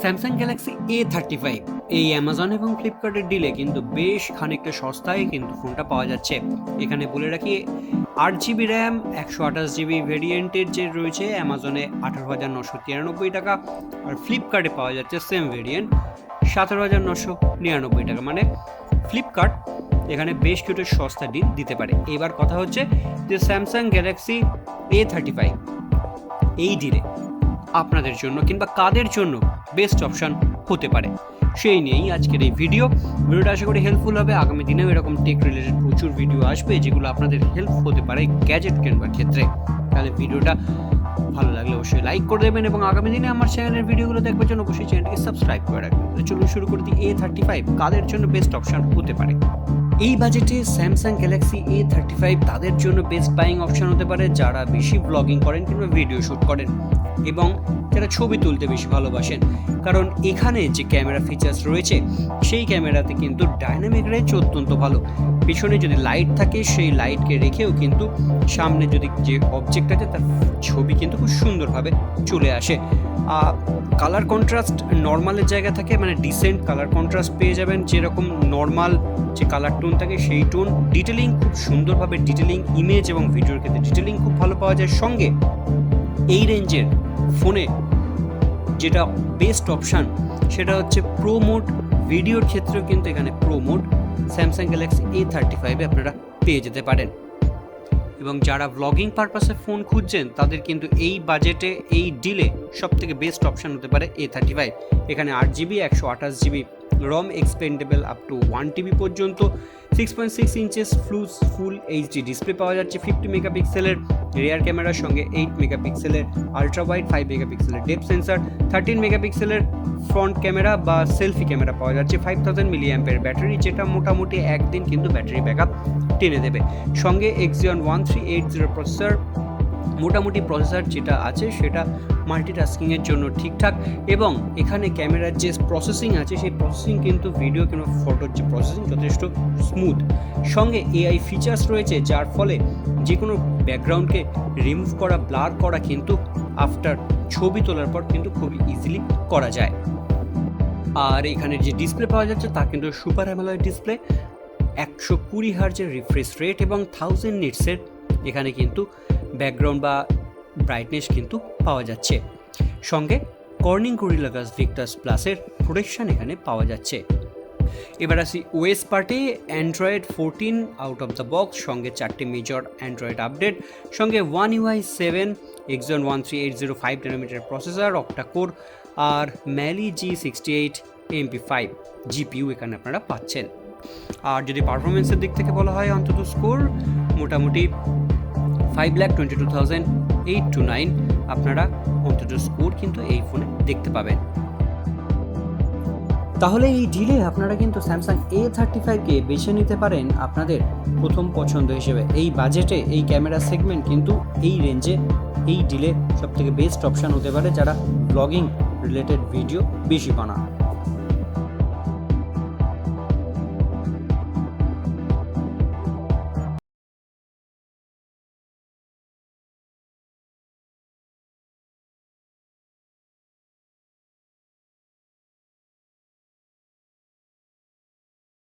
Samsung Galaxy A35 এই Amazon এবং ফ্লিপকার্টের ডিলে কিন্তু বেশ খানিকটা সস্তায় কিন্তু ফোনটা পাওয়া যাচ্ছে। এখানে বলে রাখি 8GB র্যাম 128GB ভেরিয়েন্টের যে রয়েছে অ্যামাজনে 18,993 টাকা, আর ফ্লিপকার্টে পাওয়া যাচ্ছে সেম ভেরিয়েন্ট 17,999 টাকা। মানে ফ্লিপকার্ট এখানে বেশ কিছু সস্তা ডিল দিতে পারে। এবার কথা হচ্ছে যে স্যামসাং গ্যালাক্সি A35 এই ডিলে আপনাদের জন্য কিংবা কাদের জন্য বেস্ট অপশন হতে পারে, সেই নিয়েই আজকের এই ভিডিওটা আশা করি হেল্পফুল হবে। আগামী দিনেও এরকম টেক রিলেটেড প্রচুর ভিডিও আসবে যেগুলো আপনাদের হেল্প হতে পারে গ্যাজেট কেনার ক্ষেত্রে। তাহলে ভিডিওটা ভালো লাগলে অবশ্যই লাইক করে দেবেন এবং আগামী দিনে আমার চ্যানেলের ভিডিওগুলো দেখবার জন্য অবশ্যই চ্যানেলটিকে সাবস্ক্রাইব করে রাখবেন। চলুন শুরু করে দিই A35 কাদের জন্য বেস্ট অপশন হতে পারে। এই বাজেটে স্যামসাং গ্যালাক্সি A35 তাদের জন্য বেস্ট বাইং অপশন হতে পারে যারা বেশি ব্লগিং করেন কিংবা ভিডিও শ্যুট করেন এবং যারা ছবি তুলতে বেশি ভালোবাসেন। কারণ এখানে যে ক্যামেরা ফিচার্স রয়েছে সেই ক্যামেরাতে কিন্তু ডাইনামিক রেঞ্জ অত্যন্ত ভালো। পিছনে যদি লাইট থাকে সেই লাইটকে রেখেও কিন্তু সামনে যদি যে অবজেক্ট আছে তার ছবি কিন্তু খুব সুন্দরভাবে চলে আসে। কালার কন্ট্রাস্ট নর্মালের জায়গা থাকে, মানে ডিসেন্ট কালার কন্ট্রাস্ট পেয়ে যাবেন। যেরকম নর্মাল যে কালার টোন থাকে সেই টোন, ডিটেলিং খুব সুন্দরভাবে, ডিটেলিং ইমেজ এবং ভিডিওর ক্ষেত্রে ডিটেলিং খুব ভালো পাওয়া যায়। সঙ্গে এই রেঞ্জের ফোনে যেটা বেস্ট অপশান সেটা হচ্ছে প্রো মোড। ভিডিওর ক্ষেত্রেও কিন্তু এখানে pro mode Samsung Galaxy A35 আপনারা পেয়ে যেতে পারেন। এবং যারা ব্লগিং পারপাসে ফোন খুঁজছেন তাদের কিন্তু এই বাজেটে এই ডিলে সবথেকে বেস্ট অপশান হতে পারে A35। এখানে 8GB 128GB ROM expandable up to 1TB পর্যন্ত, 6.6 ইঞ্চেস ফুল এইচডি ডিসপ্লে পাওয়া যাচ্ছে, 50 মেগাপিক্সেলের রিয়ার ক্যামেরার সঙ্গে 8 মেগাপিক্সেলের আলট্রা ওয়াইড, 5 মেগাপিক্সেলের ডেপথ সেন্সার, 13 মেগাপিক্সেলের ফ্রন্ট ক্যামেরা বা সেলফি ক্যামেরা পাওয়া যাচ্ছে, 5000 মিলিঅ্যাম্পের ব্যাটারি যেটা মোটামুটি একদিন কিন্তু ব্যাটারি ব্যাকআপ টেনে দেবে। সঙ্গে Xeon 1380 প্রসেসর, মোটামুটি প্রসেসর যেটা আছে সেটা মাল্টিটাস্কিংয়ের জন্য ঠিকঠাক। এবং এখানে ক্যামেরার যে প্রসেসিং আছে সেই প্রসেসিং কিন্তু ভিডিও কিংবা ফটোর যে প্রসেসিং যথেষ্ট স্মুথ। সঙ্গে AI ফিচার্স রয়েছে যার ফলে যে কোনো ব্যাকগ্রাউন্ডকে রিমুভ করা, ব্লার করা কিন্তু আফটার ছবি তোলার পর কিন্তু খুব ইজিলি করা যায়। আর এখানে যে ডিসপ্লে পাওয়া যাচ্ছে তা কিন্তু সুপার অ্যামোলেড ডিসপ্লে, 120 হার্জের রিফ্রেশ রেট এবং 1000 নিটসের এখানে কিন্তু ব্যাকগ্রাউন্ড বা ব্রাইটনেস কিন্তু পাওয়া যাচ্ছে। সঙ্গে কর্নিং গরিলা গ্লাস ভিক্টাস প্লাসের প্রোটেকশন এখানে পাওয়া যাচ্ছে। এবার আসি ওএস পার্টে। Android 14 out of the box, সঙ্গে 4টে মেজর অ্যান্ড্রয়েড আপডেট, সঙ্গে One UI 7, Xeon 1380 5 nanometre processor, octa core আর Mali G68 MP5 জিপিইউ এখানে আপনারা পাচ্ছেন। আর যদি পারফরমেন্সের দিক থেকে বলা হয় অন্তত স্কোর মোটামুটি 5,22,008 to 9 আপনারা অন্তত স্কোর কিন্তু এই ফোনে দেখতে পাবেন। তাহলে এই ডিলে আপনারা কিন্তু স্যামসাং A35কে বেছে নিতে পারেন আপনাদের প্রথম পছন্দ হিসেবে। এই বাজেটে এই ক্যামেরা সেগমেন্ট কিন্তু এই রেঞ্জে এই ডিলে সবথেকে বেস্ট অপশান হতে পারে যারা ব্লগিং রিলেটেড ভিডিও বেশি বানান।